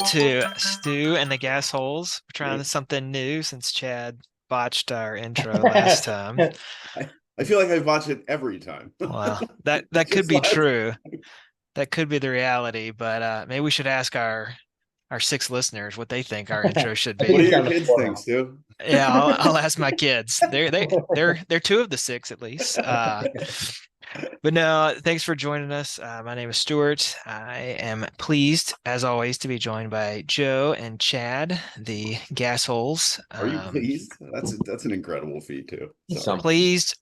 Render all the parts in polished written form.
to Stu and the Gas Holes. We're trying something new since Chad botched our intro last time. I feel like I watch it every time. Well, that could Just be last. true. That could be the reality, but maybe we should ask our six listeners what they think our intro should What do be. He's your on the kids floor think, now. Stu? Yeah, I'll ask my kids. They're two of the six at least. But no, thanks for joining us. My name is Stuart. I am pleased, as always, to be joined by Joe and Chad, the gas holes. Are you pleased? That's an incredible feat too. Sorry. Something.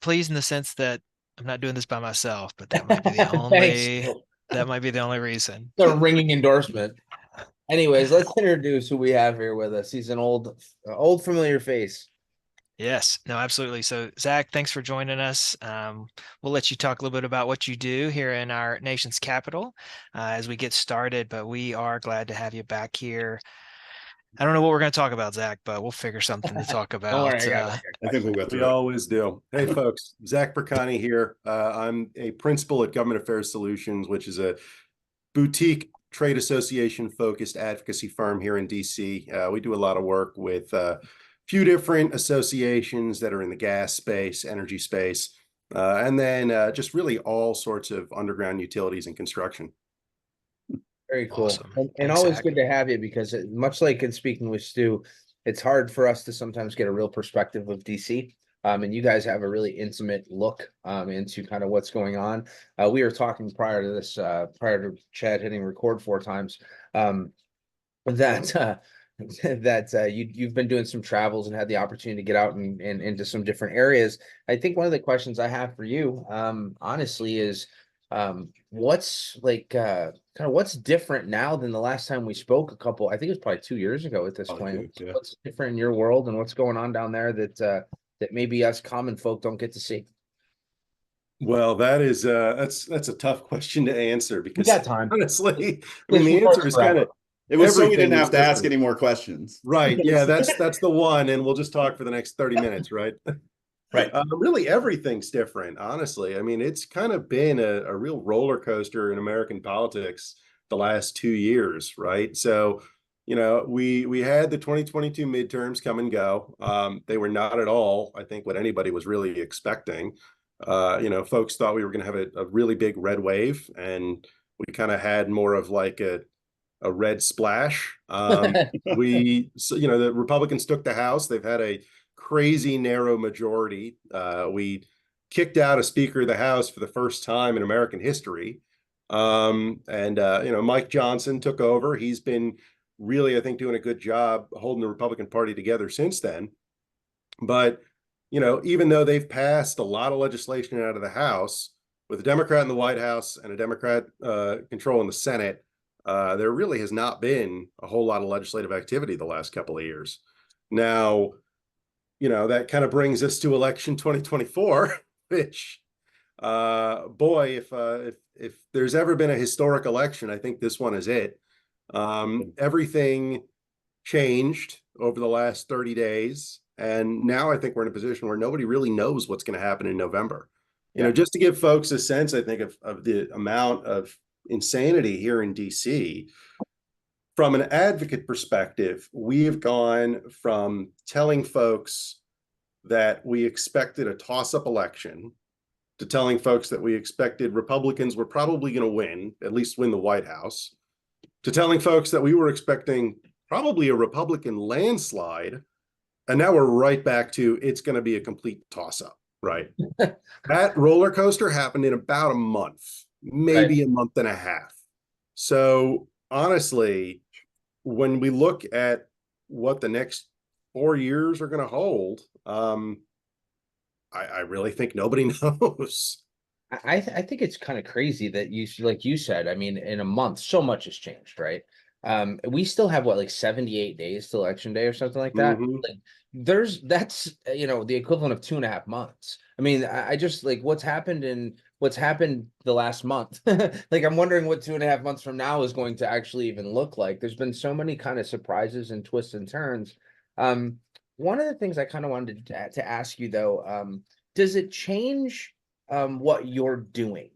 Pleased in the sense that I'm not doing this by myself, but that might be the Thanks. only that might be the only reason. The ringing endorsement. Anyways, let's introduce who we have here with us. He's an old familiar face. Yes, no, absolutely. So, Zach, thanks for joining us. We'll let you talk a little bit about what you do here in our nation's capital as we get started, but we are glad to have you back here. I don't know what we're going to talk about, Zach, but we'll figure something to talk Don't worry, about. I think we'll go We through it. always do. Hey, folks, Zach Perconti here. I'm a principal at Government Affairs Solutions, which is a boutique trade association focused advocacy firm here in DC. We do a lot of work with a few different associations that are in the gas space, energy space, and then just really all sorts of underground utilities and construction. Very cool. Awesome. And Thanks, always Zach. good to have you because much like in speaking with Stu, it's hard for us to sometimes get a real perspective of DC. And you guys have a really intimate look into kind of what's going on. We were talking prior to this, prior to Chad hitting record 4 times, that you've been doing some travels and had the opportunity to get out and into some different areas. I think one of the questions I have for you, honestly, is what's like kind of what's different now than the last time we spoke I think it was probably 2 years ago at this point. Yeah. What's different in your world and what's going on down there that maybe us common folk don't get to see? Well, that's a tough question to answer We because got time. honestly, I This mean, the records answer is forever. kind of It was so we everything didn't is have to ask different. any more questions. Right. Yeah, that's the one, and we'll just talk for the next 30 minutes, right? Right. Really, everything's different, honestly. I mean, it's kind of been a real roller coaster in American politics the last 2 years, right? So, we had the 2022 midterms come and go. They were not at all, I think, what anybody was really expecting. Folks thought we were going to have a really big red wave, and we kind of had more of like a red splash. The Republicans took the House. They've had a crazy narrow majority. We kicked out a Speaker of the House for the first time in American history. Mike Johnson took over. He's been really, I think, doing a good job holding the Republican Party together since then. But, even though they've passed a lot of legislation out of the House, with a Democrat in the White House and a Democrat controlling the Senate, there really has not been a whole lot of legislative activity the last couple of years. Now, that kind of brings us to election 2024, which, boy, if there's ever been a historic election, I think this one is it. Everything changed over the last 30 days. And now I think we're in a position where nobody really knows what's going to happen in November. Just to give folks a sense, I think, of the amount of insanity here in DC. From an advocate perspective, we have gone from telling folks that we expected a toss-up election to telling folks that we expected Republicans were probably going to win, at least win the White House, to telling folks that we were expecting probably a Republican landslide. And now we're right back to it's going to be a complete toss-up, right? That roller coaster happened in about a month, maybe a month and a half. So honestly, when we look at what the next 4 years are going to hold, I really think nobody knows. I think it's kind of crazy that like you said, I mean, in a month, so much has changed, right? We still have what, like 78 days to election day or something like that. Mhm. Like that's the equivalent of 2.5 months. I mean, I just like what's happened the last month. Like I'm wondering what 2.5 months from now is going to actually even look like. There's been so many kind of surprises and twists and turns. One of the things I kind of wanted to ask you though, does it change what you're doing?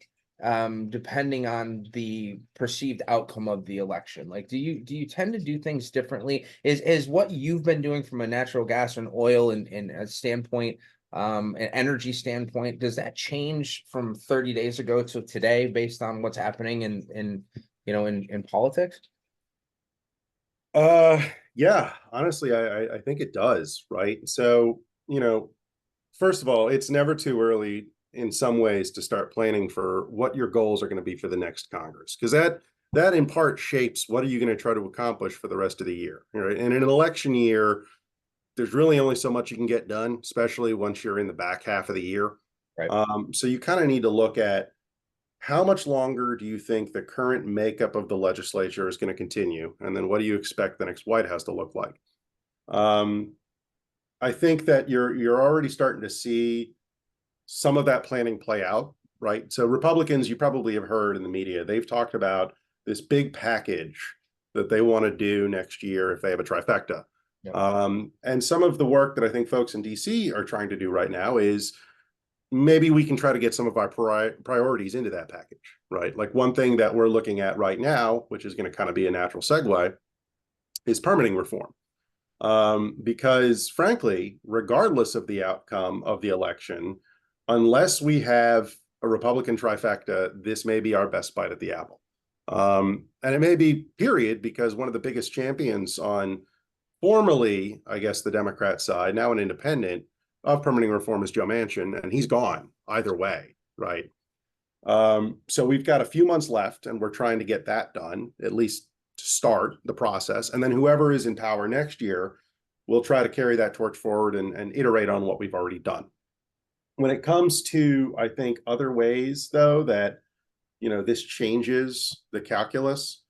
depending on the perceived outcome of the election? Like, do you tend to do things differently? Is what you've been doing from a natural gas and oil and a standpoint, an energy standpoint, does that change from 30 days ago to today based on what's happening in politics? Yeah, honestly, I think it does, right? So, first of all, it's never too early in some ways to start planning for what your goals are going to be for the next Congress, because that in part shapes what are you going to try to accomplish for the rest of the year, right? And in an election year, there's really only so much you can get done, especially once you're in the back half of the year. Right. So you kind of need to look at how much longer do you think the current makeup of the legislature is going to continue, and then what do you expect the next White House to look like? I think that you're already starting to see some of that planning play out, right? So Republicans, you probably have heard in the media, they've talked about this big package that they want to do next year if they have a trifecta. Yep. And some of the work that I think folks in DC are trying to do right now is maybe we can try to get some of our priorities into that package, right? Like one thing that we're looking at right now, which is going to kind of be a natural segue, is permitting reform. Because frankly, regardless of the outcome of the election, unless we have a Republican trifecta, this may be our best bite at the apple. And it may be, period, because one of the biggest champions on formerly, I guess, the Democrat side, now an independent, of permitting reform is Joe Manchin, and he's gone either way, right? So we've got a few months left, and we're trying to get that done, at least to start the process. And then whoever is in power next year will try to carry that torch forward and iterate on what we've already done. When it comes to, I think, other ways, though, that this changes the calculus,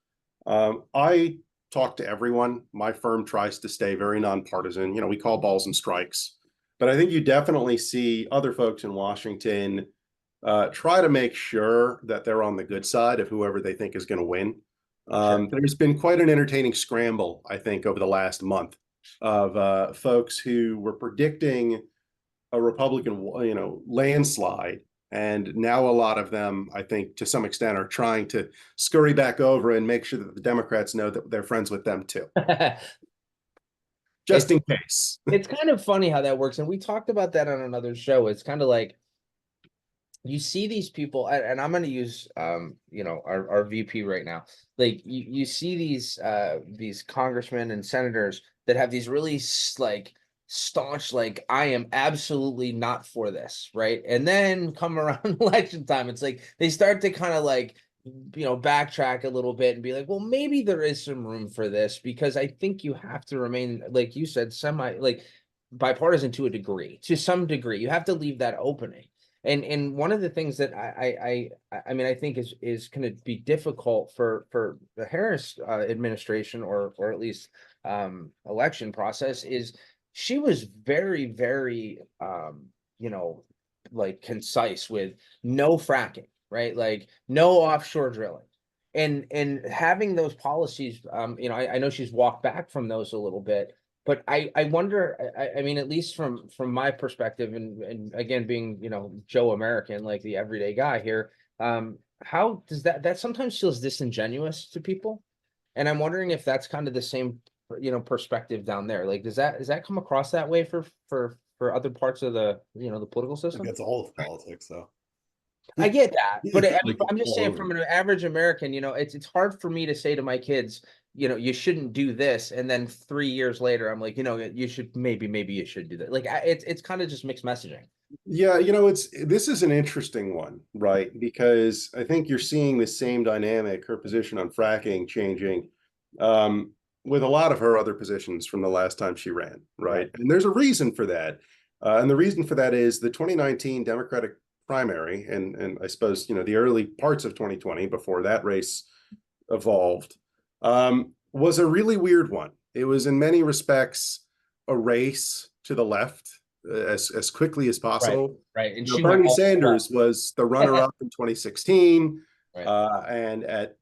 I talk to everyone. My firm tries to stay very nonpartisan. We call balls and strikes. But I think you definitely see other folks in Washington try to make sure that they're on the good side of whoever they think is going to win. Sure. There's been quite an entertaining scramble, I think, over the last month of folks who were predicting a Republican, landslide. And now a lot of them, I think, to some extent, are trying to scurry back over and make sure that the Democrats know that they're friends with them too, just in case. It's kind of funny how that works. And we talked about that on another show. It's kind of like you see these people, and I'm going to use, our VP right now. Like you see these congressmen and senators that have these really like staunch, like, I am absolutely not for this, right? And then come around election time, it's like they start to kind of like, backtrack a little bit and be like, well, maybe there is some room for this, because I think you have to remain, like you said, bipartisan to a degree, to some degree. You have to leave that opening. And one of the things that I think is going to be difficult for the Harris administration, or at least election process, is she was very, very concise with no fracking, right? Like no offshore drilling. And having those policies, I know she's walked back from those a little bit, but I wonder, I mean, at least from my perspective, and again, being, Joe American, like the everyday guy here, how does that sometimes feels disingenuous to people? And I'm wondering if that's kind of the same, perspective down there. Like, does that come across that way for other parts of the, the political I system? think it's all of politics, though. I get that, but Like, I'm just all saying, over. from an average American, it's hard for me to say to my kids, you shouldn't do this, and then 3 years later, I'm like, you should, maybe you should do that. Like, it's kind of just mixed messaging. Yeah, this is an interesting one, right? Because I think you're seeing the same dynamic, her position on fracking changing, with a lot of her other positions from the last time she ran, right? And there's a reason for that. And the reason for that is the 2019 Democratic primary, and I suppose, the early parts of 2020 before that race evolved, was a really weird one. It was in many respects a race to the left as quickly as possible. Right. And Bernie Sanders was the runner-up in 2016. Right. And at,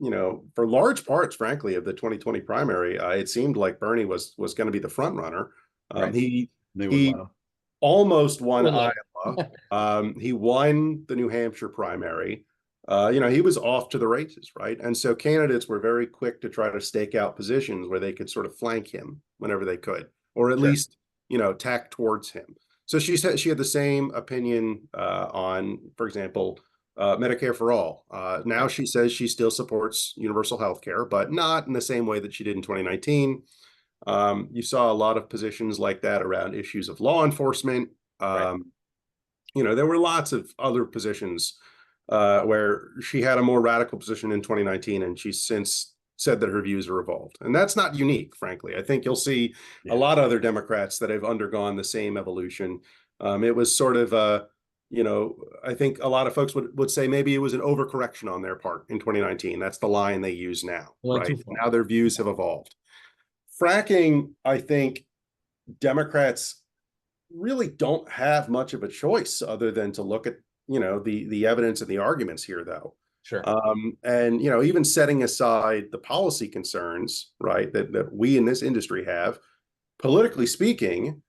for large parts, frankly, of the 2020 primary, it seemed like Bernie was going to be the front runner. Right. He They almost won Wouldn't Iowa. He won the New Hampshire primary. he was off to the races, right? And so candidates were very quick to try to stake out positions where they could sort of flank him whenever they could, or at Sure. least, tack towards him. So she said she had the same opinion on, for example, Medicare for all. Now she says she still supports universal health care, but not in the same way that she did in 2019. You saw a lot of positions like that around issues of law enforcement. Right. There were lots of other positions where she had a more radical position in 2019, and she's since said that her views are evolved. And that's not unique, frankly. I think you'll see a lot of other Democrats that have undergone the same evolution. It was sort of I think a lot of folks would say maybe it was an overcorrection on their part in 2019. That's the line they use now, right? Now their views have evolved. Fracking, I think Democrats really don't have much of a choice other than to look at the evidence and the arguments here, though. Sure. And even setting aside the policy concerns, right, that we in this industry have, politically speaking,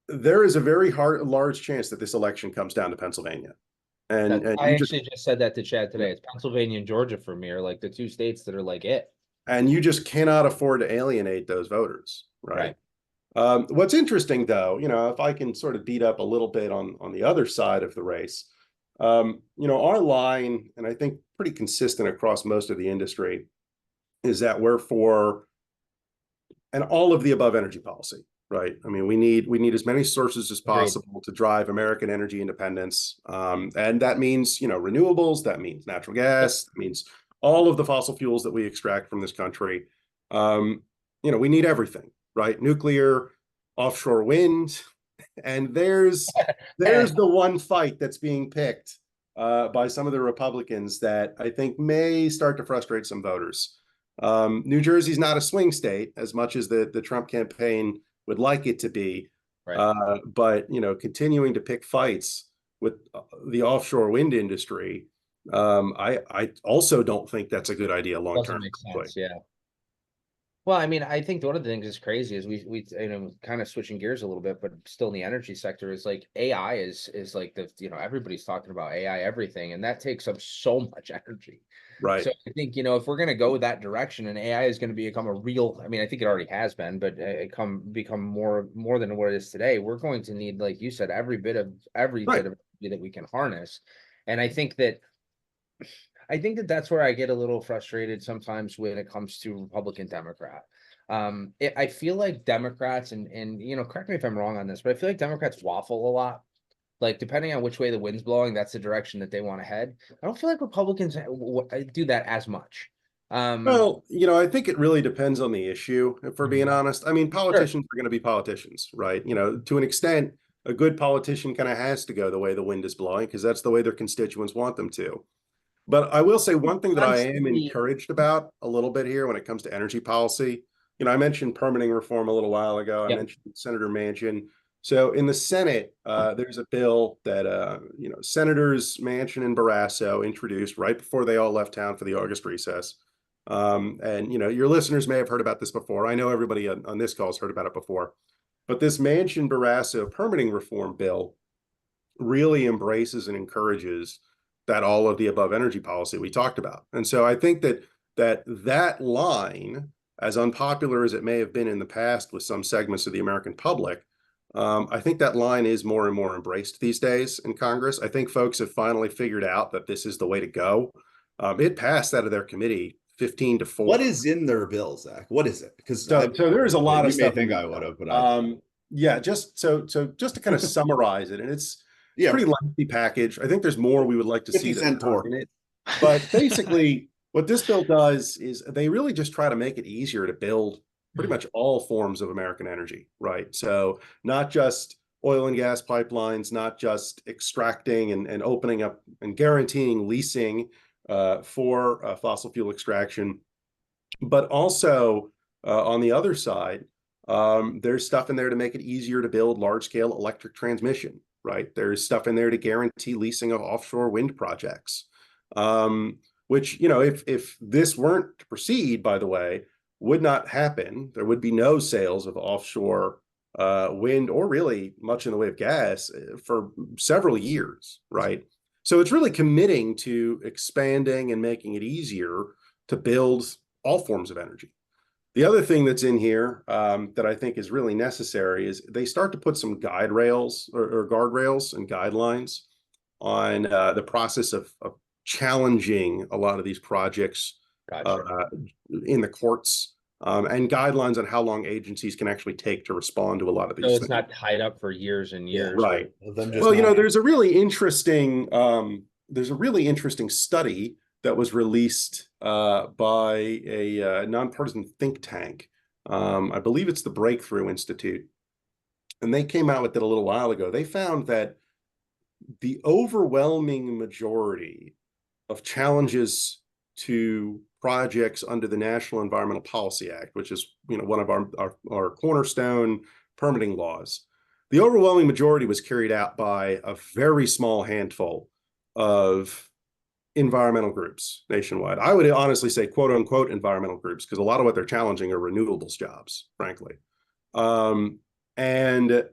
there is a very large chance that this election comes down to Pennsylvania. And I actually just said that to Chad today. It's Pennsylvania and Georgia for me are like the two states that are like it. And you just cannot afford to alienate those voters, right? What's interesting, though, if I can sort of beat up a little bit on the other side of the race, our line, and I think pretty consistent across most of the industry, is that we're for an all of the above energy policy, right? I mean, we need as many sources as possible to drive American energy independence, and that means renewables, that means natural gas, that means all of the fossil fuels that we extract from this country. We need everything, right? Nuclear, offshore wind, and there's the one fight that's being picked by some of the Republicans that I think may start to frustrate some voters. New Jersey's not a swing state as much as the Trump campaign would like it to be, but continuing to pick fights with the offshore wind industry, I also don't think that's a good idea long term. Doesn't make sense, yeah. Well, I mean, I think one of the things that's crazy is we kind of switching gears a little bit, but still in the energy sector is like AI is like everybody's talking about AI everything, and that takes up so much energy. Right. So I think if we're going to go that direction, and AI is going to become a real, I mean, I think it already has been, but become more than what it is today. We're going to need, like you said, every bit of energy that we can harness, and I think that's where I get a little frustrated sometimes when it comes to Republican Democrat. I feel like Democrats and correct me if I'm wrong on this, but I feel like Democrats waffle a lot. Like depending on which way the wind's blowing, that's the direction that they want to head. I don't feel like Republicans do that as much. Well, I think it really depends on the issue, if we're being honest. I mean, politicians are going to be politicians, right? To an extent, a good politician kind of has to go the way the wind is blowing because that's the way their constituents want them to. But I will say one thing that I am encouraged about a little bit here when it comes to energy policy. I mentioned permitting reform a little while ago. I mentioned Senator Manchin. So in the Senate, there's a bill that Senators Manchin and Barrasso introduced right before they all left town for the August recess. And your listeners may have heard about this before. I know everybody on this call has heard about it before. But this Manchin-Barrasso permitting reform bill really embraces and encourages that all of the above energy policy we talked about. And so I think that line, as unpopular as it may have been in the past with some segments of the American public, I think that line is more and more embraced these days in Congress. I think folks have finally figured out that this is the way to go. It passed out of their committee 15-4. What is in their bill, Zach? What is it? Because so there is a lot of stuff. You may think I would have, but just to kind of summarize it, and it's pretty lengthy package. I think there's more we would like to see in it. But basically, what this bill does is they really just try to make it easier to build pretty much all forms of American energy, right? So not just oil and gas pipelines, not just extracting and opening up and guaranteeing leasing for fossil fuel extraction, but also on the other side, there's stuff in there to make it easier to build large-scale electric transmission, right? There's stuff in there to guarantee leasing of offshore wind projects, which, if this weren't to proceed, by the way, would not happen. There would be no sales of offshore wind or really much in the way of gas for several years, right? So it's really committing to expanding and making it easier to build all forms of energy. The other thing that's in here that I think is really necessary is they start to put some guide rails or guardrails and guidelines on the process of challenging a lot of these projects Gotcha. in the courts, and guidelines on how long agencies can actually take to respond to a lot of these So things. it's not tied up for years and Yeah, years. Right. Of them just Well, not. there's a really interesting study that was released by a nonpartisan think tank. I believe it's the Breakthrough Institute, and they came out with it a little while ago. They found that the overwhelming majority of challenges to projects under the National Environmental Policy Act, which is one of our cornerstone permitting laws, the overwhelming majority was carried out by a very small handful of environmental groups nationwide. I would honestly say quote unquote environmental groups, because a lot of what they're challenging are renewables jobs, frankly. And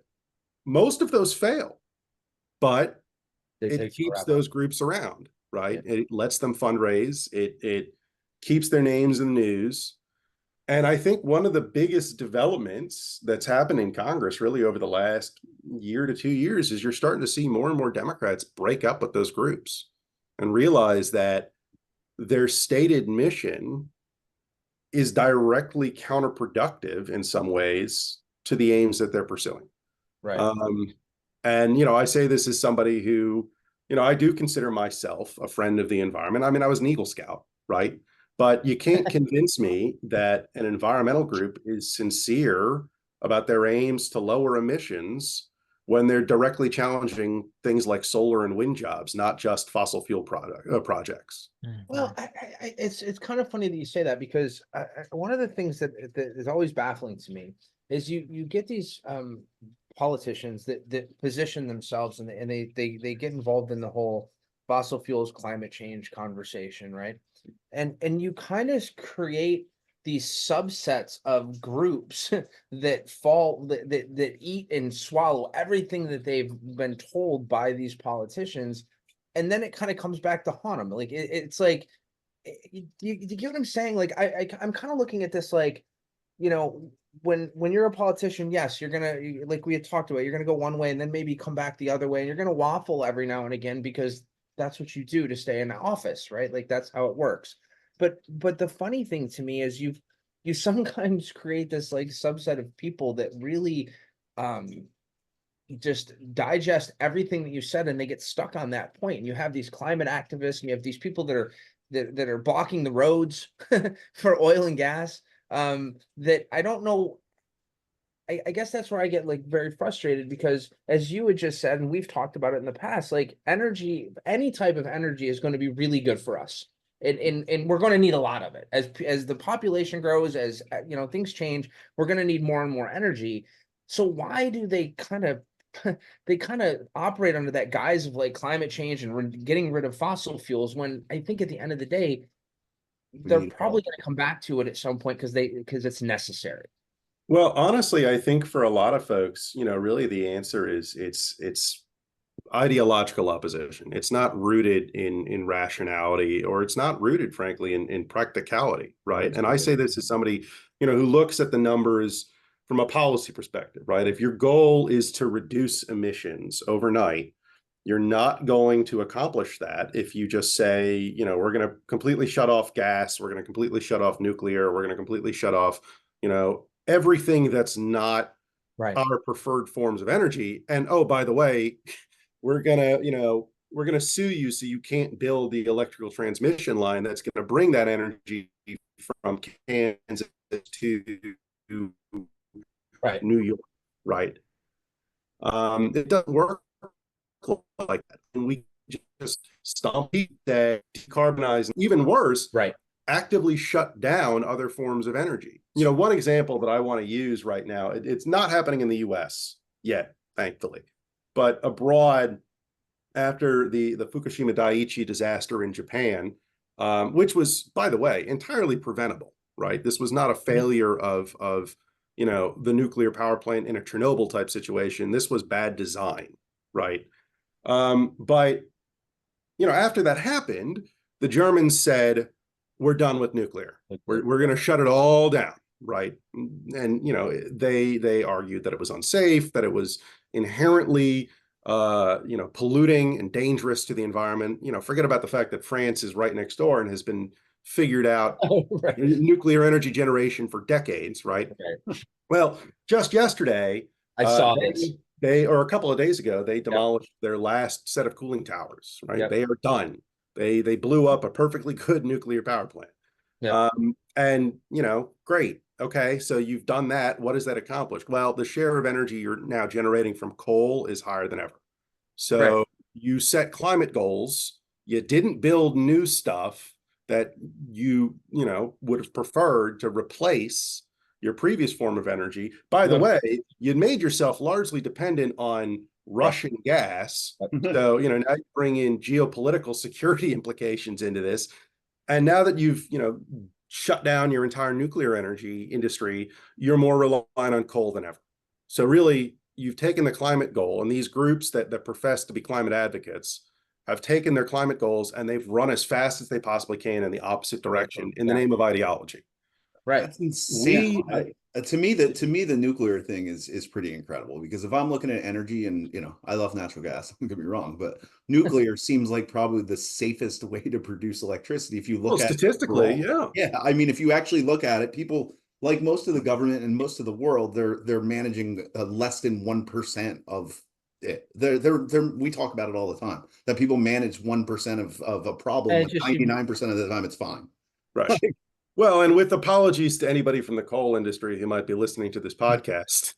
most of those fail, but it keeps those groups around, right? Yeah. It lets them fundraise. It keeps their names in the news. And I think one of the biggest developments that's happened in Congress really over the last year to 2 years is you're starting to see more and more Democrats break up with those groups and realize that their stated mission is directly counterproductive in some ways to the aims that they're pursuing. Right. And, I say this as somebody who, I do consider myself a friend of the environment. I mean, I was an Eagle Scout, right? But you can't convince me that an environmental group is sincere about their aims to lower emissions when they're directly challenging things like solar and wind jobs, not just fossil fuel projects. Well, it's kind of funny that you say that, because one of the things that is always baffling to me is you get these politicians that position themselves, and they get involved in the whole fossil fuels climate change conversation, right? And you kind of create these subsets of groups that eat and swallow everything that they've been told by these politicians, and then it kind of comes back to haunt them. Like it's like, you get what I'm saying? Like I'm kind of looking at this like, when you're a politician, yes, like we had talked about, you're gonna go one way and then maybe come back the other way, and you're gonna waffle every now and again because that's what you do to stay in office, right? Like that's how it works. But the funny thing to me is you sometimes create this like subset of people that really just digest everything that you said, and they get stuck on that point. And you have these climate activists, and you have these people that are blocking the roads for oil and gas. That I don't know. I guess that's where I get like very frustrated, because as you had just said, and we've talked about it in the past, like energy, any type of energy is going to be really good for us. And we're going to need a lot of it as the population grows, as things change, we're going to need more and more energy. So why do they kind of operate under that guise of like climate change and getting rid of fossil fuels, when I think at the end of the day, they're probably going to come back to it at some point because it's necessary. Well, honestly, I think for a lot of folks, really the answer is it's ideological opposition. It's not rooted in rationality, or it's not rooted, frankly, in practicality, right? And I say this as somebody, who looks at the numbers from a policy perspective, right? If your goal is to reduce emissions overnight, you're not going to accomplish that if you just say, we're going to completely shut off gas, we're going to completely shut off nuclear, we're going to completely shut off, everything that's not our preferred forms of energy. And oh, by the way, we're gonna sue you so you can't build the electrical transmission line that's going to bring that energy from Kansas to New York, right? It doesn't work like that. And we just stomp that, decarbonize, and even worse, actively shut down other forms of energy. One example that I want to use right now, it's not happening in the US yet, thankfully, but abroad, after the Fukushima Daiichi disaster in Japan, which was, by the way, entirely preventable, right? This was not a failure of the nuclear power plant in a Chernobyl type situation. This was bad design, right? But after that happened, the Germans said, we're done with nuclear. We're going to shut it all down, right? And they argued that it was unsafe, that it was inherently polluting and dangerous to the environment. Forget about the fact that France is right next door and has been figured out Right. nuclear energy generation for decades, right? Well, just yesterday, I saw this. or a couple of days ago, they demolished their last set of cooling towers, right? They are done. They blew up a perfectly good nuclear power plant. And great. Okay, so you've done that. What has that accomplished? Well, the share of energy you're now generating from coal is higher than ever. So you set climate goals. You didn't build new stuff that you would have preferred to replace your previous form of energy. By the way, you'd made yourself largely dependent on Russian gas. So, now you bring in geopolitical security implications into this. And now that you've, shut down your entire nuclear energy industry, you're more reliant on coal than ever. So really, you've taken the climate goal, and these groups that profess to be climate advocates have taken their climate goals and they've run as fast as they possibly can in the opposite direction in the name of ideology. Right. That's insane. To me, the nuclear thing is pretty incredible, because if I'm looking at energy, and I love natural gas, don't get me wrong, but nuclear seems like probably the safest way to produce electricity. If you look at statistically, yeah. I mean, if you actually look at it, people, like most of the government and most of the world, they're managing less than 1% of it. We talk about it all the time, that people manage 1% of a problem, but 99% of the time it's fine. Right. Well, and with apologies to anybody from the coal industry who might be listening to this podcast,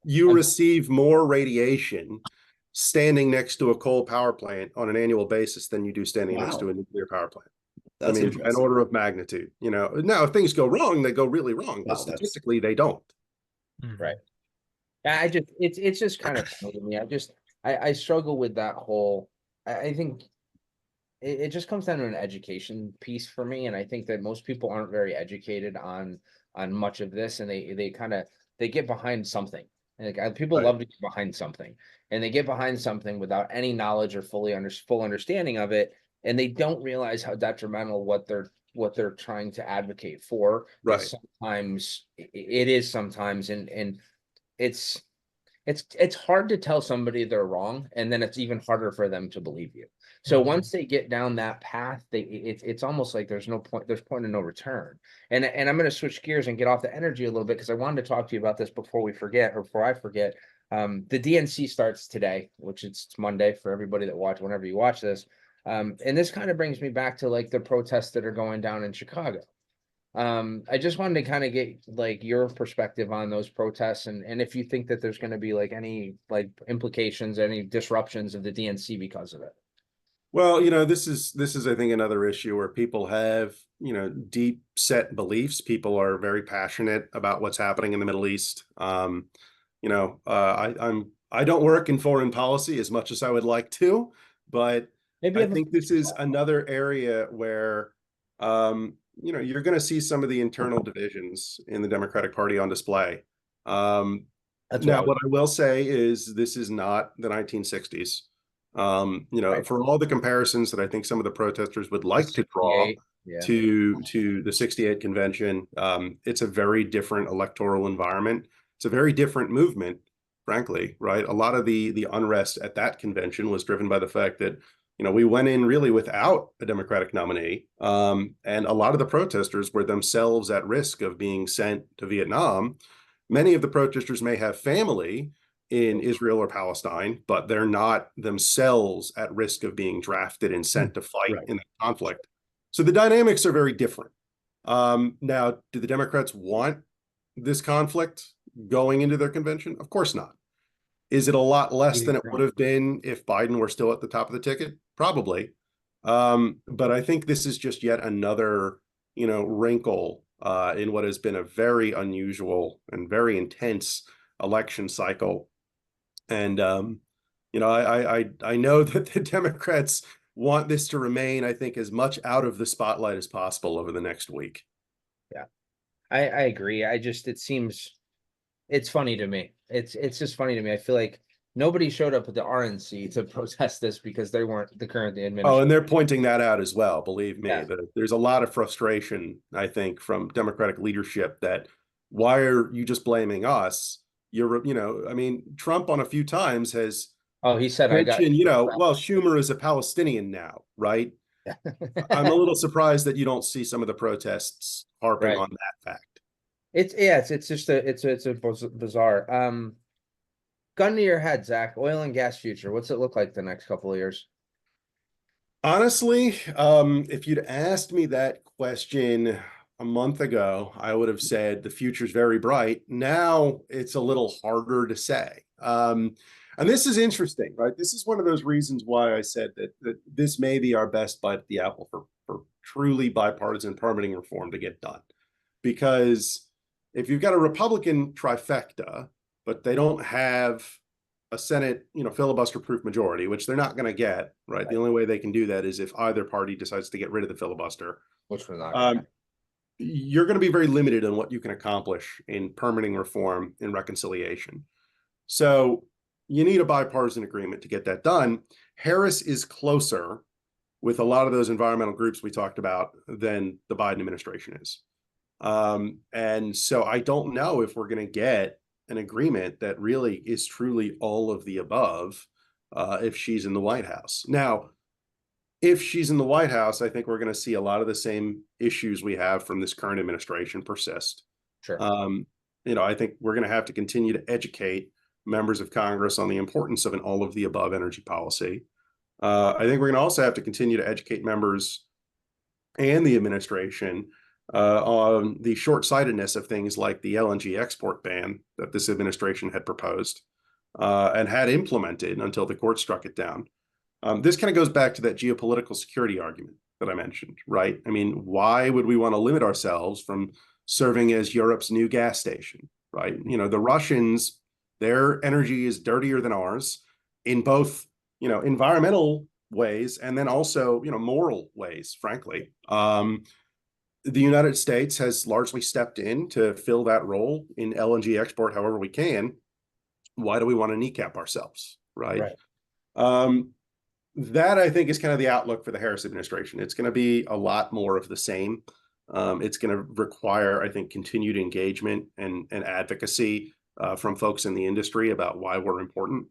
you receive more radiation standing next to a coal power plant on an annual basis than you do standing next to a nuclear power plant. That's an order of magnitude. Now if things go wrong, they go really wrong, but statistically they don't. Right. It's just kind of funny to me. I struggle with that whole. I think it just comes down to an education piece for me, and I think that most people aren't very educated on much of this, and they get behind something. And people love to get behind something, and they get behind something without any knowledge or full understanding of it, and they don't realize how detrimental what they're trying to advocate for. Right. Sometimes it is sometimes, and it's hard to tell somebody they're wrong, and then it's even harder for them to believe you. So once they get down that path, it's almost like there's point of no return. And I'm going to switch gears and get off the energy a little bit, because I wanted to talk to you about this before I forget. The DNC starts today, which it's Monday for everybody that whenever you watch this. And this kind of brings me back to like the protests that are going down in Chicago. I just wanted to kind of get like your perspective on those protests, and if you think that there's going to be like any like implications, any disruptions of the DNC because of it. Well, this is I think another issue where people have, deep set beliefs. People are very passionate about what's happening in the Middle East. I don't work in foreign policy as much as I would like to, but I think this is another area where you're going to see some of the internal divisions in the Democratic Party on display. Now, what I will say is this is not the 1960s. For all the comparisons that I think some of the protesters would like to draw to the 68 convention, it's a very different electoral environment. It's a very different movement, frankly, right? A lot of the unrest at that convention was driven by the fact that we went in really without a Democratic nominee, and a lot of the protesters were themselves at risk of being sent to Vietnam. Many of the protesters may have family in Israel or Palestine, but they're not themselves at risk of being drafted and sent to fight in the conflict. So the dynamics are very different. Now, do the Democrats want this conflict going into their convention? Of course not. Is it a lot less than it would have been if Biden were still at the top of the ticket? Probably. But I think this is just yet another, wrinkle in what has been a very unusual and very intense election cycle. And, I know that the Democrats want this to remain, I think, as much out of the spotlight as possible over the next week. Yeah, I agree. It's funny to me. It's just funny to me. I feel like Nobody showed up at the RNC to protest this because they weren't the current Oh, administration. and they're pointing that out as well. Believe me, Yeah. that there's a lot of frustration, I think, from Democratic leadership that why are you just blaming us? I mean, Trump on a few times has Oh, he said I got. mentioned, well, Schumer is a Palestinian now, right? I'm a little surprised that you don't see some of the protests harping Right. on that fact. It's just a bizarre. Gun to your head, Zach. Oil and gas future. What's it look like the next couple of years? Honestly, if you'd asked me that question a month ago, I would have said the future's very bright. Now it's a little harder to say. And this is interesting, right? This is one of those reasons why I said that this may be our best bite at the apple for truly bipartisan permitting reform to get done. Because if you've got a Republican trifecta, but they don't have a Senate, filibuster-proof majority, which they're not going to get, right? The only way they can do that is if either party decides to get rid of the filibuster. Which we're not Um, you're going to be very limited on what you can accomplish in permitting reform and reconciliation. So you need a bipartisan agreement to get that done. Harris is closer with a lot of those environmental groups we talked about than the Biden administration is. And so I don't know if we're going to get an agreement that really is truly all of the above if she's in the White House. Now, if she's in the White House, I think we're going to see a lot of the same issues we have from this current administration persist. Sure. I think we're going to have to continue to educate members of Congress on the importance of an all of the above energy policy. I think we're going to also have to continue to educate members and the administration on the short-sightedness of things like the LNG export ban that this administration had proposed and had implemented until the court struck it down. This kind of goes back to that geopolitical security argument that I mentioned, right? I mean, why would we want to limit ourselves from serving as Europe's new gas station, right? The Russians, their energy is dirtier than ours in both, environmental ways and then also, moral ways, frankly. The United States has largely stepped in to fill that role in LNG export however we can. Why do we want to kneecap ourselves, right? That I think is kind of the outlook for the Harris administration. It's going to be a lot more of the same. It's going to require, I think, continued engagement and advocacy from folks in the industry about why we're important.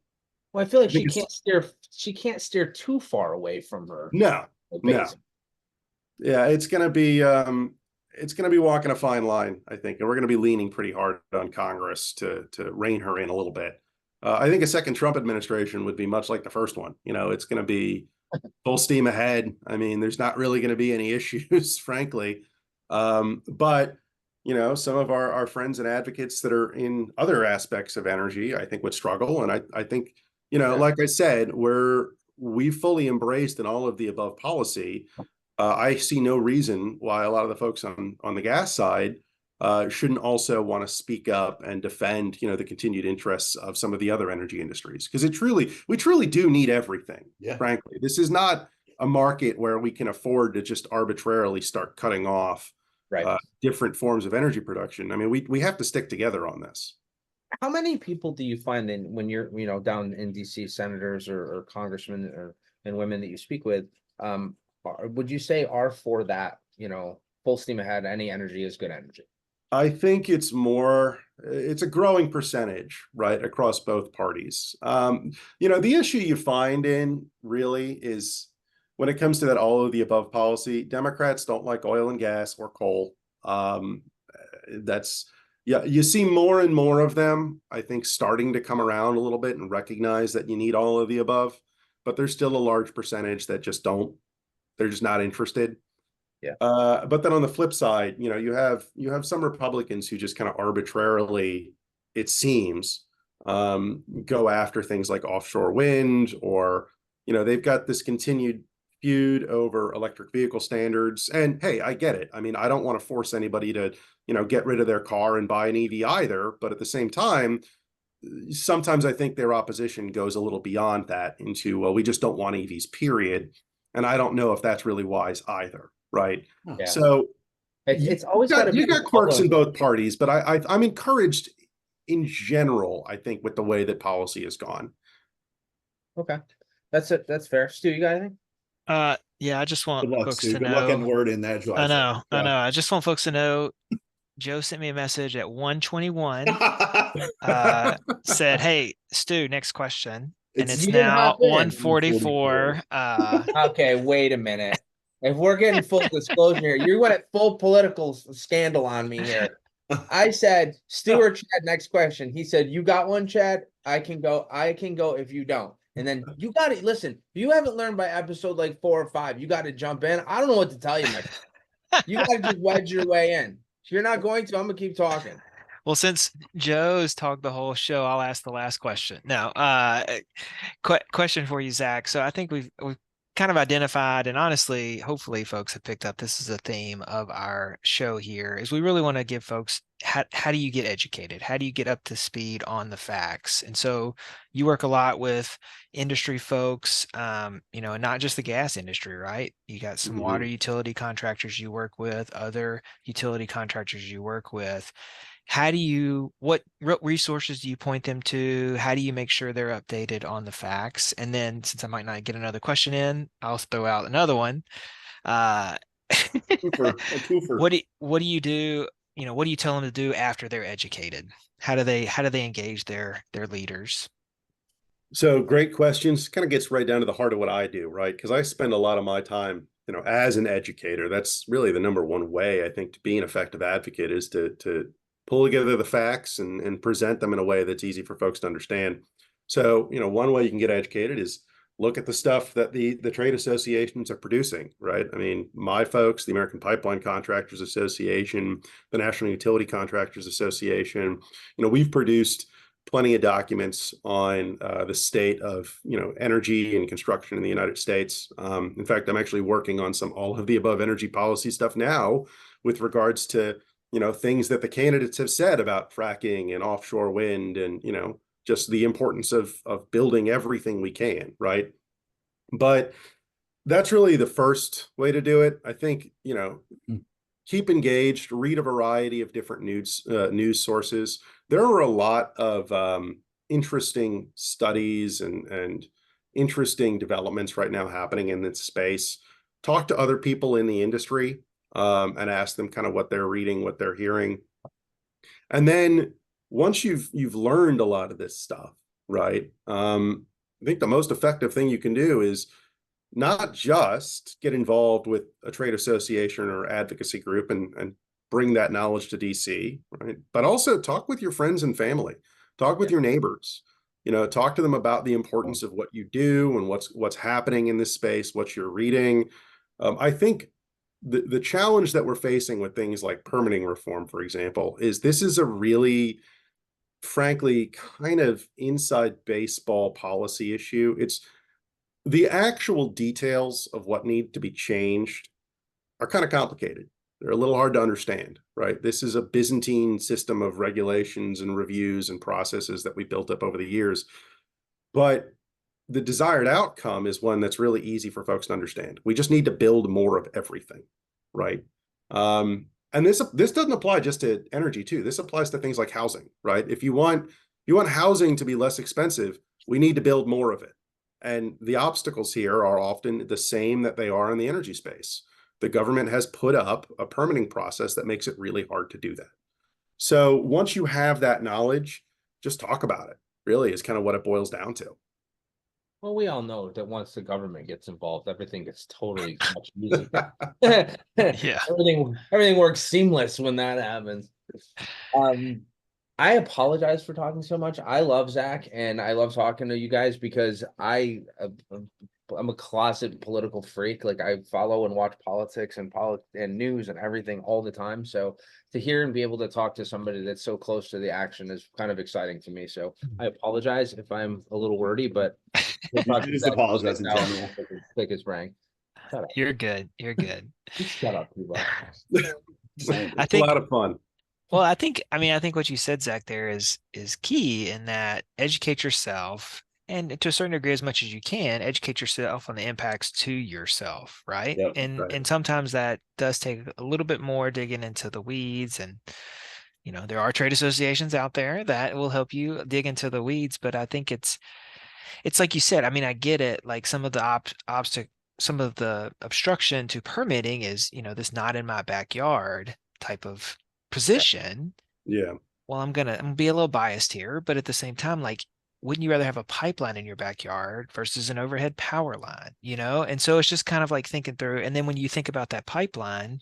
Well, I feel like she can't steer too far away from her. No. Yeah, it's going to be walking a fine line, I think, and we're going to be leaning pretty hard on Congress to rein her in a little bit. I think a second Trump administration would be much like the first one. It's going to be full steam ahead. I mean, there's not really going to be any issues, frankly. But some of our friends and advocates that are in other aspects of energy, I think would struggle. And I think, like I said, we fully embraced an all of the above policy. I see no reason why a lot of the folks on the gas side shouldn't also want to speak up and defend, the continued interests of some of the other energy industries. Because we truly do need everything. Yeah. Frankly, this is not a market where we can afford to just arbitrarily start cutting off different forms of energy production. I mean, we have to stick together on this. How many people do you find when you're, down in DC, senators or congressmen and women that you speak with, would you say are for that, full steam ahead, any energy is good energy? I think it's a growing percentage, right, across both parties. The issue you find in really is when it comes to that all of the above policy, Democrats don't like oil and gas or coal. You see more and more of them, I think, starting to come around a little bit and recognize that you need all of the above, but there's still a large percentage that just don't. They're just not interested. Yeah. But then on the flip side, you have some Republicans who just kind of arbitrarily, it seems, go after things like offshore wind, or they've got this continued feud over electric vehicle standards. And hey, I get it. I mean, I don't want to force anybody to get rid of their car and buy an EV either. But at the same time, sometimes I think their opposition goes a little beyond that into, well, we just don't want EVs, period. And I don't know if that's really wise either, right? Yeah. So it's always you got quirks in both parties, but I'm encouraged in general, I think, with the way that policy has gone. Okay, that's it. That's fair. Stu, you got anything? Yeah, I just want Good luck, folks Stu. to Good luck getting know. the word in that I July 7th. know, I know. I just want folks to know Joe sent me a message at 1:21, said, "Hey, Stu, next question." And It's it's You didn't now hop in. 1:44. Okay, wait a minute. If we're getting full disclosure here, you went full political scandal on me here. I said, Stuart, Chad, next question. He said, you got one, Chad? I can go if you don't. And then you got to listen. If you haven't learned by episode like 4 or 5, you got to jump in. I don't know what to tell you, my friend. You got to just wedge your way in. If you're not going to, I'm gonna keep talking. Well, since Joe's talked the whole show, I'll ask the last question. Now, question for you, Zach. So I think we've kind of identified, and honestly, hopefully, folks have picked up. This is a theme of our show here. Is we really want to give folks how do you get educated? How do you get up to speed on the facts? And so you work a lot with industry folks, and not just the gas industry, right? You got some water utility contractors you work with, other utility contractors you work with. What resources do you point them to? How do you make sure they're updated on the facts? And then since I might not get another question in, I'll throw out another one. Uh, a twofer. what do you do? What do you tell them to do after they're educated? How do they engage their leaders? So great questions. Kind of gets right down to the heart of what I do, right? Because I spend a lot of my time, as an educator. That's really the number one way I think to be an effective advocate is to pull together the facts and present them in a way that's easy for folks to understand. So, one way you can get educated is look at the stuff that the trade associations are producing, right? I mean, my folks, the American Pipeline Contractors Association, the National Utility Contractors Association, we've produced plenty of documents on the state of energy and construction in the United States. In fact, I'm actually working on some all of the above energy policy stuff now with regards to things that the candidates have said about fracking and offshore wind and just the importance of building everything we can, right? But that's really the first way to do it. I think keep engaged, read a variety of different news sources. There are a lot of interesting studies and interesting developments right now happening in this space. Talk to other people in the industry and ask them kind of what they're reading, what they're hearing. And then once you've learned a lot of this stuff, right? I think the most effective thing you can do is not just get involved with a trade association or advocacy group and bring that knowledge to DC, right? But also talk with your friends and family, talk with your neighbors, talk to them about the importance of what you do and what's happening in this space, what you're reading. I think the challenge that we're facing with things like permitting reform, for example, is this is a really, frankly, kind of inside baseball policy issue. It's the actual details of what need to be changed are kind of complicated. They're a little hard to understand, right? This is a Byzantine system of regulations and reviews and processes that we built up over the years. But the desired outcome is one that's really easy for folks to understand. We just need to build more of everything, right? And this doesn't apply just to energy too. This applies to things like housing, right? If you want housing to be less expensive, we need to build more of it. And the obstacles here are often the same that they are in the energy space. The government has put up a permitting process that makes it really hard to do that. So once you have that knowledge, just talk about it, really is kind of what it boils down to. Well, we all know that once the government gets involved, everything gets totally much easier. Yeah. Everything works seamless when that happens. I apologize for talking so much. I love Zach and I love talking to you guys because I'm a closet political freak. Like I follow and watch politics and news and everything all the time. So to hear and be able to talk to somebody that's so close to the action is kind of exciting to me. So I apologize if I'm a little wordy, but You just apologize in general. Thick as brain. Shut up. You're good. You're good. You shut up, people. I A think lot of fun. Well, I think what you said, Zach, there is key in that educate yourself and to a certain degree, as much as you can, educate yourself on the impacts to yourself, right? Yep, And right. and sometimes that does take a little bit more digging into the weeds and there are trade associations out there that will help you dig into the weeds, but I think it's like you said. I mean, I get it. Like some of the obstacle, some of the obstruction to permitting is, this not in my backyard type of position. Yeah. Well, I'm gonna be a little biased here, but at the same time, like, wouldn't you rather have a pipeline in your backyard versus an overhead power line, And so it's just kind of like thinking through. And then when you think about that pipeline,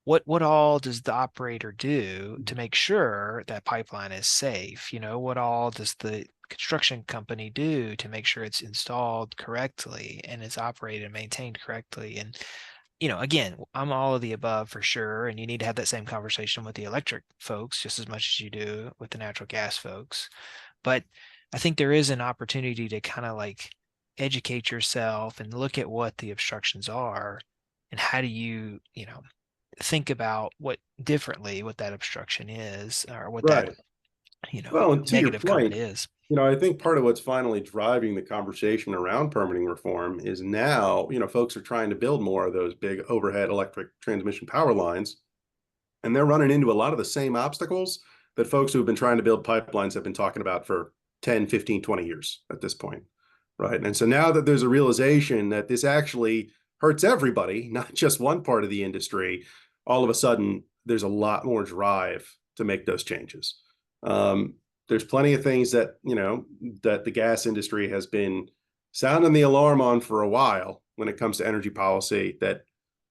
what all does the operator do to make sure that pipeline is safe? What all does the construction company do to make sure it's installed correctly and it's operated and maintained correctly? And again, I'm all of the above for sure. And you need to have that same conversation with the electric folks just as much as you do with the natural gas folks. But I think there is an opportunity to kind of like educate yourself and look at what the obstructions are and how do you think about what that obstruction is or what that, Right. Well, and to your negative comment point, is. I think part of what's finally driving the conversation around permitting reform is now, folks are trying to build more of those big overhead electric transmission power lines, and they're running into a lot of the same obstacles that folks who've been trying to build pipelines have been talking about for 10, 15, 20 years at this point. Right. And so now that there's a realization that this actually hurts everybody, not just one part of the industry, all of a sudden there's a lot more drive to make those changes. There's plenty of things that, that the gas industry has been sounding the alarm on for a while when it comes to energy policy that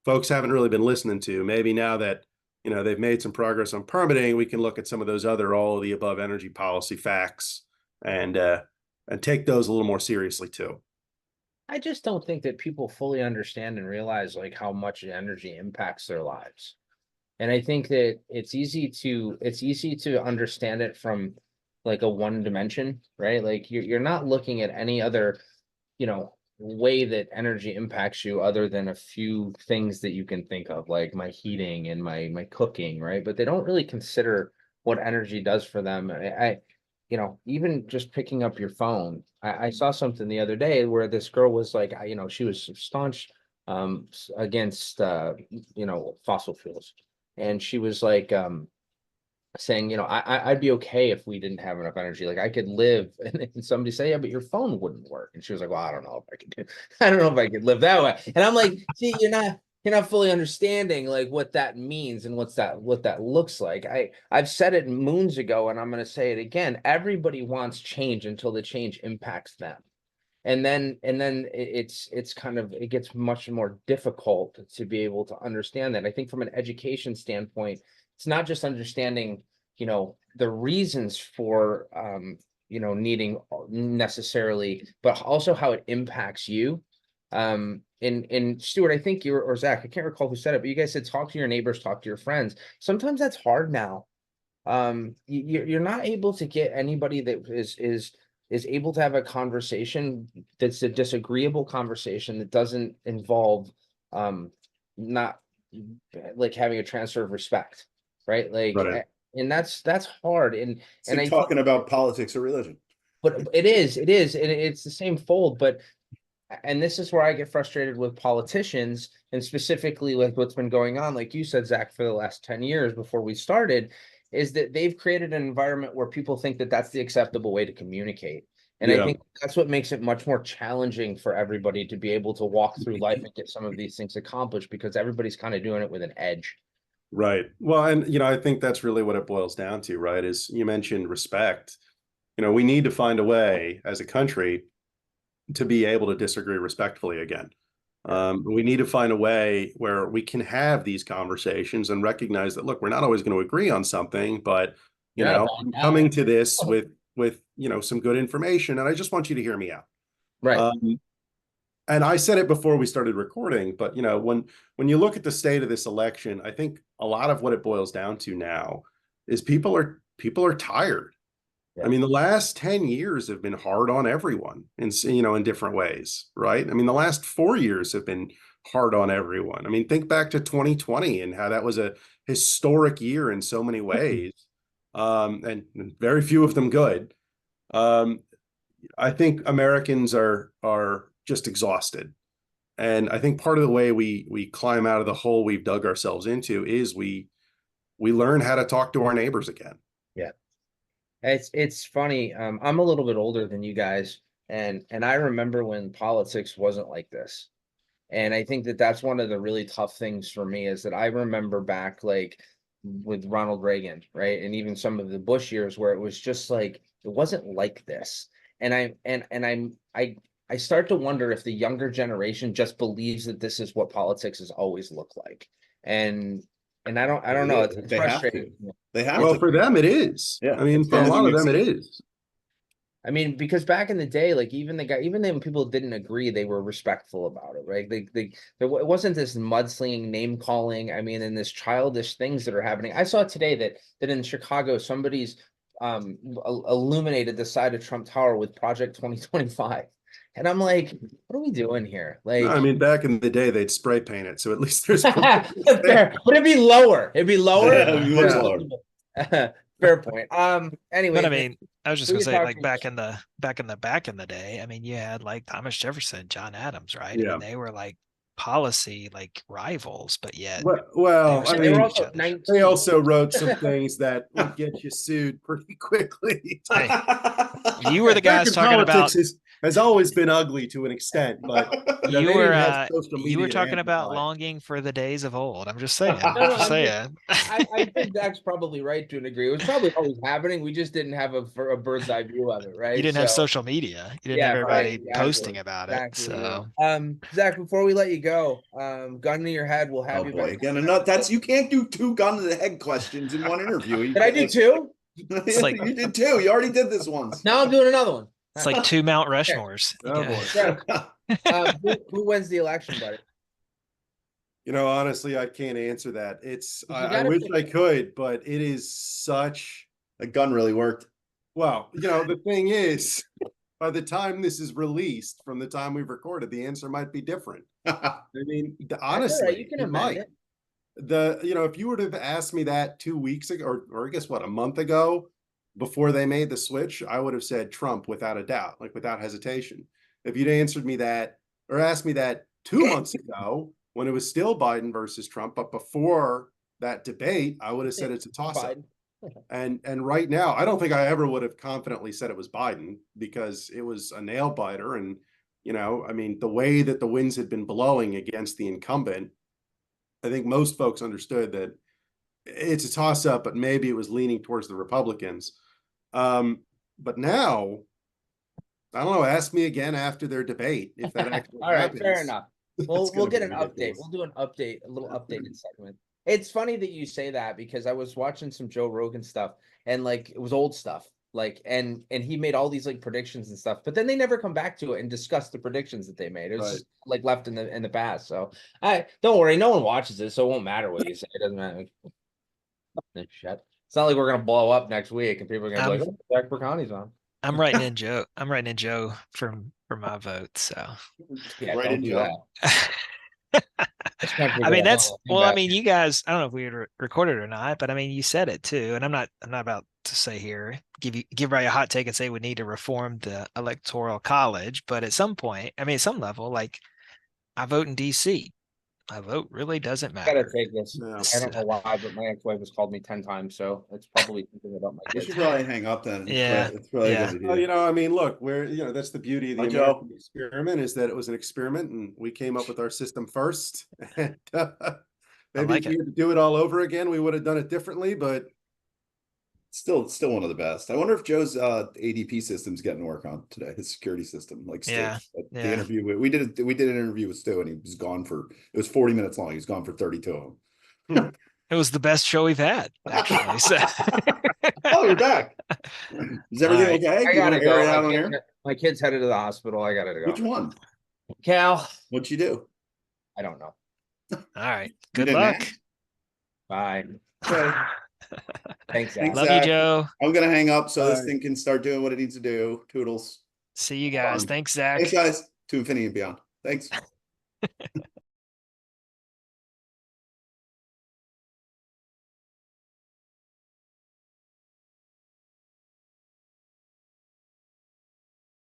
folks haven't really been listening to. Maybe now that, they've made some progress on permitting, we can look at some of those other all of the above energy policy facts and take those a little more seriously too. I just don't think that people fully understand and realize like how much energy impacts their lives. And I think that it's easy to understand it from like a one dimension, right? Like you're not looking at any other, way that energy impacts you other than a few things that you can think of, like my heating and my cooking, right? But they don't really consider what energy does for them. Even just picking up your phone. I saw something the other day where this girl was like, she was staunch against fossil fuels. And she was like saying, I'd be okay if we didn't have enough energy. Like I could live, and somebody say, yeah, but your phone wouldn't work. And she was like, well, I don't know if I could do, I don't know if I could live that way. And I'm like, see, you're not fully understanding like what that means and what that looks like. I've said it moons ago, and I'm going to say it again. Everybody wants change until the change impacts them. And then it's kind of, it gets much more difficult to be able to understand that. I think from an education standpoint, it's not just understanding, the reasons for needing necessarily, but also how it impacts you. And Stuart, I think you or Zach, I can't recall who said it, but you guys said talk to your neighbors, talk to your friends. Sometimes that's hard now. You're not able to get anybody that is able to have a conversation that's a disagreeable conversation that doesn't involve not like having a transfer of respect, right? Like, Right. and that's hard. And It's and like I think, talking about politics or religion. but it is, and it's the same fold. But and this is where I get frustrated with politicians, and specifically like what's been going on, like you said, Zach, for the last 10 years before we started, is that they've created an environment where people think that that's the acceptable way to communicate. And I Yeah. think that's what makes it much more challenging for everybody to be able to walk through life and get some of these things accomplished, because everybody's kind of doing it with an edge. Right. Well, and I think that's really what it boils down to, right? Is you mentioned respect. We need to find a way as a country to be able to disagree respectfully again. We need to find a way where we can have these conversations and recognize that, look, we're not always going to agree on something, but You're not a I'm bad coming guy. to this with some good information, and I just want you to hear me out. Right. And I said it before we started recording, but when you look at the state of this election, I think a lot of what it boils down to now is people are tired. I Yeah. mean, the last 10 years have been hard on everyone in different ways, right? I mean, the last 4 years have been hard on everyone. I mean, think back to 2020 and how that was a historic year in so many ways, and very few of them good. Um, I think Americans are just exhausted. And I think part of the way we climb out of the hole we've dug ourselves into is we we learn how to talk to our neighbors again. Yeah. It's funny. I'm a little bit older than you guys, and I remember when politics wasn't like this. And I think that that's one of the really tough things for me is that I remember back like with Ronald Reagan, right? And even some of the Bush years where it was just like it wasn't like this. And I start to wonder if the younger generation just believes that this is what politics has always looked like. And I don't know. It's They have frustrating. to. They have Well, to. for them, it is. Yeah. I mean, for a lot of them, it is. I mean, because back in the day, like even then when people didn't agree, they were respectful about it, right? It wasn't this mudslinging, name calling. I mean, and this childish things that are happening. I saw today that in Chicago, somebody's illuminated the side of Trump Tower with Project 2025, and I'm like, what are we doing here? No, Like, I mean, back in the day, they'd spray paint it, so at least there's. fair, but it'd be lower. It'd be lower. Yeah, much lower. Fair point. Anyway, But I mean, I was just who gonna you say, like talking back in the day, I mean, you had like Thomas Jefferson, John Adams, right? I Yeah. mean, they were like policy like rivals, but yet they Well, were I they supporting were mean, each also other. 19. they also wrote some things that would get you sued pretty quickly. Hey, you were the guys American talking about politics has always been ugly to an extent, but you they were didn't have social you were media to talking about amplify it. longing for the days of old. I'm just saying. No, no, Just I'm just, saying. I think Zach's probably right to a degree. It was probably always happening. We just didn't have a bird's eye view of it, You right? didn't have So social media. You didn't have yeah, right, everybody exactly. posting about it. Exactly. So Zach, before we let you go, gun to your head, we'll have Oh you boy, back. again, that's you can't do 2 gun to the head questions in one interview. You Did I do like, two? it's like you did 2. You already did this once. Now I'm doing another one. it's like 2 Mount Okay. Rushmores. You Oh got- boy. Who wins the election, buddy? You know, honestly, I can't answer that. You I gotta wish pick- I could, but it is such. The gun really worked. Well, you know, the thing is, by the time this is released, from the time we've recorded, the answer might be different. I mean, That's all honestly, right, you can it amend might. it. If you were to have asked me that 2 weeks ago, or I guess what, a month ago, before they made the switch, I would have said Trump without a doubt, like without hesitation. If you'd answered me that or asked me that 2 months ago, when it was still Biden versus Trump, but before that debate, I would have said it's a toss-up. Biden. And right now, I don't think I ever would have confidently said it was Biden because it was a nail biter. And, I mean, the way that the winds had been blowing against the incumbent, I think most folks understood that it's a toss up, but maybe it was leaning towards the Republicans. But now, I don't know, ask me again after their debate if that actually All right, happens. fair enough. We'll gonna get be an update. ridiculous. We'll do an update, a little updated segment. It's funny that you say that because I was watching some Joe Rogan stuff and like it was old stuff. Like and he made all these like predictions and stuff, but then they never come back to it and discuss the predictions that they made. It was Right. just like left in the past. So I don't worry, no one watches this, so it won't matter what you say. It doesn't matter. Shit. It's not like we're gonna blow up next week and people are gonna be like, "Oh, Zach Perconti's on." I'm writing in Joe. I'm writing in Joe for my vote. So Yeah, Right don't in do Joe. that. This country I mean, going that's on. well. I mean, you guys. I don't know if we recorded or not, but I mean, you said it too. And I'm not about to say here give everybody a hot take and say we need to reform the electoral college. But at some point, I mean, at some level, like I vote in D.C. My vote really doesn't I gotta matter. take this. No. I don't know why, but my ex-wife has called me 10 times, so it's probably thinking about my You kids. should probably hang up then. Yeah, It's probably yeah. a good Well, idea. I mean, look, that's the beauty of the Hi, Joe. American experiment is that it was an experiment and we came up with our system first. And maybe like if we had to do it all over again, we would have done it differently, but Still one of the best. I wonder if Joe's ADP system's getting work on today. His security system, like Stu. Yeah, The yeah. interview we did an interview with Stu, and he was gone for it was 40 minutes long. He was gone for 32 of them. It was the best show we've had, actually. So Oh, you're back. Is everything All right. okay? I You wanna gotta go. air it out on air? My kid's headed to the hospital. I gotta go. Which one? Cal, What'd you do? I don't know. all right. You Good didn't luck. ask? Bye. Okay. Thanks, Zach. Thanks, Love you, Zach. Joe. I'm gonna hang up so this Bye. thing can start doing what it needs to do. Toodles. See you guys. Fun. Thanks, Zach. Thanks, guys. To infinity and beyond. Thanks.